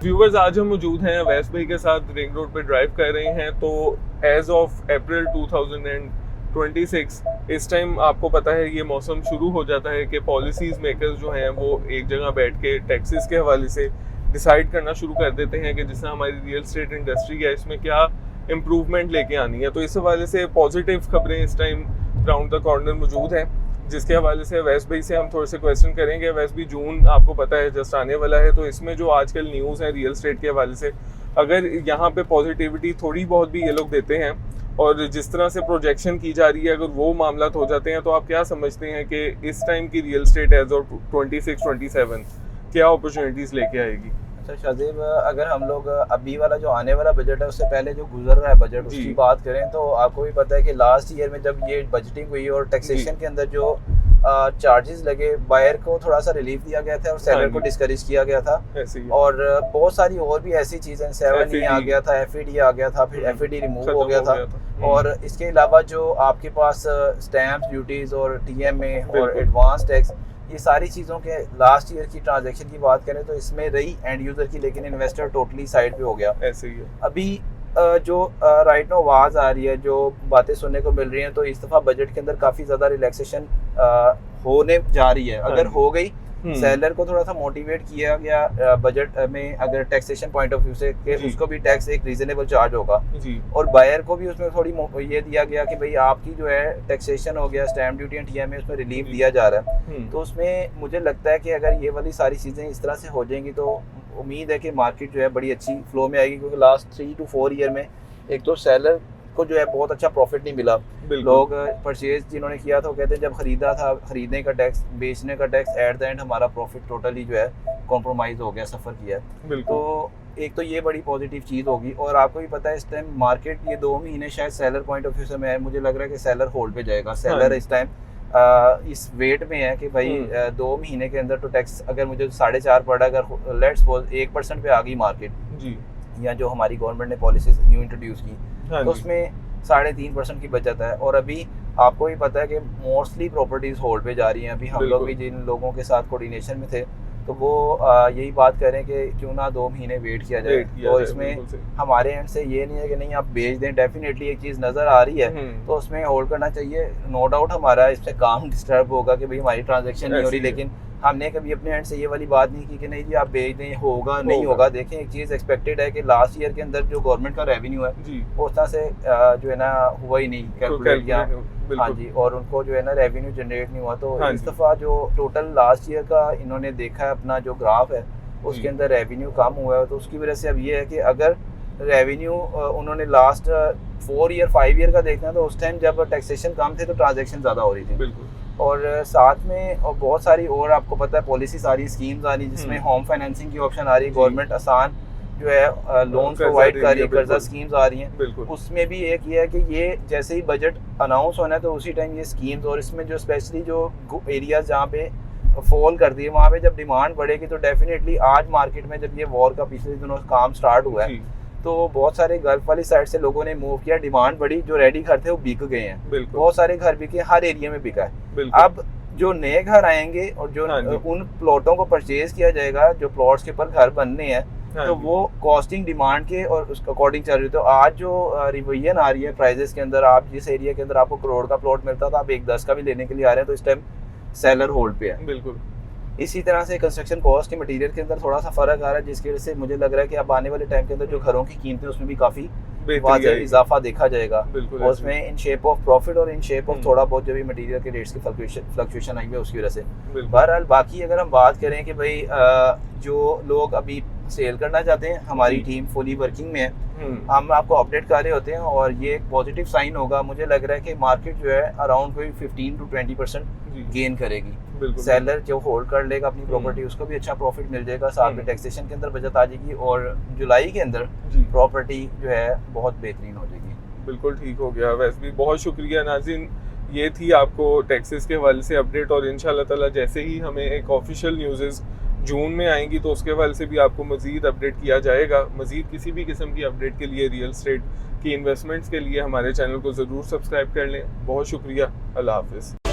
Viewers, आज हम मौजूद हैं अवैस भाई के साथ, रिंग रोड पे ड्राइव कर रहे हैं। तो एज ऑफ अप्रैल 2026 इस टाइम आपको पता है ये मौसम शुरू हो जाता है कि पॉलिसीज मेकर्स जो हैं वो एक जगह बैठ के टैक्सेस के हवाले से डिसाइड करना शुरू कर देते हैं कि जिससे हमारी रियल एस्टेट इंडस्ट्री है इसमें क्या इम्प्रूवमेंट लेके आनी है। तो इस हवाले से पॉजिटिव खबरें इस टाइम राउंड द कॉर्नर मौजूद हैं, जिसके हवाले से अवैस भाई से हम थोड़े से क्वेश्चन करेंगे। अवैस भाई, जून आपको पता है जस्ट आने वाला है, तो इसमें जो आजकल न्यूज़ है रियल एस्टेट के हवाले से, अगर यहाँ पे पॉजिटिविटी थोड़ी बहुत भी ये लोग देते हैं और जिस तरह से प्रोजेक्शन की जा रही है, अगर वो मामला हो जाते हैं, तो आप क्या समझते हैं कि इस टाइम की रियल एस्टेट एज ऑफ 26-27 क्या अपॉर्चुनिटीज़ लेके आएगी? अच्छा शाहजेब, अगर हम लोग अभी वाला जो आने वाला बजट है उससे पहले जो गुजर रहा है बजट उसकी बात करें तो आपको भी पता है कि लास्ट ईयर में जब ये बजटिंग हुई और टैक्सेशन के अंदर जो चार्जेस लगे, बायर को थोड़ा सा रिलीफ दिया गया था और सेलर को डिस्करेज किया गया था। और बहुत सारी और भी ऐसी चीज़ें, 7E आ गया था, FED आ गया था, फिर FED रिमूव हो गया था। और इसके अलावा जो आपके पास स्टैम्प ड्यूटीज़ और TMA और एडवांस टैक्स, ये सारी चीज़ों के लास्ट ईयर की ट्रांजैक्शन की बात करें तो इसमें रही एंड यूज़र की, लेकिन इन्वेस्टर टोटली साइड पे हो गया। ऐसे ही है। अभी जो राइट नो आवाज़ आ रही है, जो बातें सुनने को मिल रही हैं, तो इस दफ़ा बजट के अंदर काफ़ी ज़्यादा रिलैक्सेशन होने जा रही है। अगर हो गई, सेलर को थोड़ा सा मोटिवेट किया गया बजट में, अगर टैक्सेशन पॉइंट ऑफ व्यू से कि उसको भी टैक्स एक रीजनेबल चार्ज होगा, और बायर को भी उसमें थोड़ी ये दिया गया कि भाई आपकी जो है टैक्सेशन हो गया, स्टैम्प ड्यूटी एंड TMA उसमें रिलीफ दिया जा रहा है। तो उसमें मुझे लगता है कि अगर ये वाली सारी चीज़ें इस तरह से हो जाएंगी तो उम्मीद है कि मार्केट जो है बड़ी अच्छी फ्लो में आएगी, क्योंकि लास्ट 3 to 4 ईयर में एक तो सेलर को जो है बहुत अच्छा प्रॉफिट नहीं मिला। लोग परचेज जिन्होंने किया था वो कहते हैं जब खरीदा था, खरीदने का टैक्स, बेचने का टैक्स, एट द एंड हमारा प्रॉफिट टोटली जो है कॉम्प्रोमाइज़ हो गया, सफ़र किया है। तो एक तो ये बड़ी पॉजिटिव चीज़ होगी। और आपको भी पता है इस टाइम मार्केट ये 2 महीने शायद सेलर पॉइंट ऑफ व्यू से मैं, मुझे लग रहा है कि सेलर होल्ड पे जाएगा। सेलर इस टाइम इस वेट में है कि भाई 2 महीने के अंदर तो टैक्स अगर मुझे 4.5 पड़ा, अगर लेट्स सपोज 1% पे आ गई मार्केट जी, या जो हमारी गवर्नमेंट ने पॉलिसीज न्यू इंट्रोड्यूस की, तो उसमें 3.5% की बचत है। और अभी आपको भी पता है कि मोस्टली प्रॉपर्टीज होल्ड पे जा रही हैं। अभी हम लोग भी जिन लोगों के साथ कोऑर्डिनेशन में थे तो वो यही बात करें कि क्यों ना 2 महीने वेट किया जाए। तो इसमें हमारे एंड से ये नहीं है कि नहीं आप बेच दें, डेफिनेटली एक चीज़ नज़र आ रही है तो उसमें होल्ड करना चाहिए। नो डाउट हमारा इससे काम डिस्टर्ब होगा कि भाई हमारी ट्रांजेक्शन नहीं हो रही, लेकिन हमने कभी अपने एंड से ये वाली बात नहीं की कि नहीं जी आप बेच दें, होगा नहीं होगा। देखें, एक चीज़ एक्सपेक्टेड है कि लास्ट ईयर के अंदर जो गवर्नमेंट का रेवेन्यू है वो उस तरह से जो है ना हुआ ही नहीं, कैलकुलेट किया। हाँ जी, और उनको जो है ना रेवेन्यू जनरेट नहीं हुआ। तो इस दफ़ा जो टोटल लास्ट ईयर का इन्होंने देखा है अपना जो ग्राफ है उसके अंदर रेवेन्यू कम हुआ है। तो उसकी वजह से अब ये है कि अगर रेवेन्यू उन्होंने लास्ट 4 ईयर 5 ईयर का देखना तो उस टाइम जब टैक्सेशन कम थे तो ट्रांजेक्शन ज़्यादा हो रही थी। बिल्कुल। और साथ में और बहुत सारी और आपको पता है पॉलिसी सारी स्कीम्स आ रही है, जिसमें होम फाइनेंसिंग की ऑप्शन आ रही है, गवर्नमेंट आसान जो है लोन प्रोवाइड कर रही है, कर्जा स्कीम्स आ रही हैं। उसमें भी एक ये है कि ये जैसे ही बजट अनाउंस होना है तो उसी टाइम ये स्कीम्स, और इसमें जो स्पेशली जो एरियाज जहाँ पे फॉल करती है वहाँ पे जब डिमांड बढ़ेगी तो डेफिनेटली आज मार्केट में जब ये वॉर का पिछले दिनों काम स्टार्ट हुआ है तो बहुत सारे गल्फ वाली साइड से लोगों ने मूव किया, डिमांड बढ़ी, जो रेडी घर थे वो बिक गए हैं। बहुत सारे घर बिके, हर एरिया में बिका है। अब जो नए घर आएंगे और जो उन प्लॉटों को परचेज किया जाएगा, जो प्लॉट्स के ऊपर घर बनने हैं, तो वो कॉस्टिंग डिमांड के और उसके अकॉर्डिंग चल रही है। तो आज जो रिवीजन आ रही है प्राइजेस के अंदर, आप जिस एरिया के अंदर आपको करोड़ का प्लॉट मिलता था आप 1.10 का भी लेने के लिए आ रहे हैं, तो इस टाइम सेलर होल्ड पे है। बिल्कुल। इसी तरह से कंस्ट्रक्शन कॉस्ट के मटेरियल के अंदर थोड़ा सा फर्क आ रहा है, जिसकी वजह से मुझे लग रहा है कि अब आने वाले टाइम के अंदर जो घरों की कीमतें उसमें भी काफ़ी इजाफा देखा जाएगा। और उसमें इन शेप ऑफ प्रॉफिट और इन शेप ऑफ थोड़ा बहुत जो भी मटेरियल के रेट्स की फ्लक्चुएशन आई है उसकी वजह से। बहरहाल बाकी अगर हम बात करें कि भाई जो लोग अभी सेल करना चाहते हैं, हमारी टीम फुली वर्किंग में है, हम आपको अपडेट कर रहे होते हैं और ये एक पॉजिटिव साइन होगा। मुझे लग रहा है कि मार्केट जो है अराउंड कोई 15 to 20% गेन करेगी। सेलर जो होल्ड कर लेगा अपनी प्रॉपर्टी उसको भी अच्छा प्रॉफिट मिल जाएगा, साथ में टैक्सेशन के अंदर बचत आ जाएगी और जुलाई के अंदर प्रॉपर्टी जो है बहुत बेहतरीन हो जाएगी। बिल्कुल ठीक हो गया। वैसे भी बहुत शुक्रिया नाज़रीन, ये थी आपको टैक्सेस के हवाले से अपडेट, और इंशाल्लाह ताला जैसे ही हमें एक ऑफिशियल न्यूज़ जून में आएंगी तो उसके हवाले से भी आपको मज़ीद अपडेट किया जाएगा। मज़ीद किसी भी किस्म की अपडेट के लिए, रियल एस्टेट की इन्वेस्टमेंट्स के लिए हमारे चैनल को ज़रूर सब्सक्राइब कर लें। बहुत शुक्रिया। अल्लाह हाफ़िज़।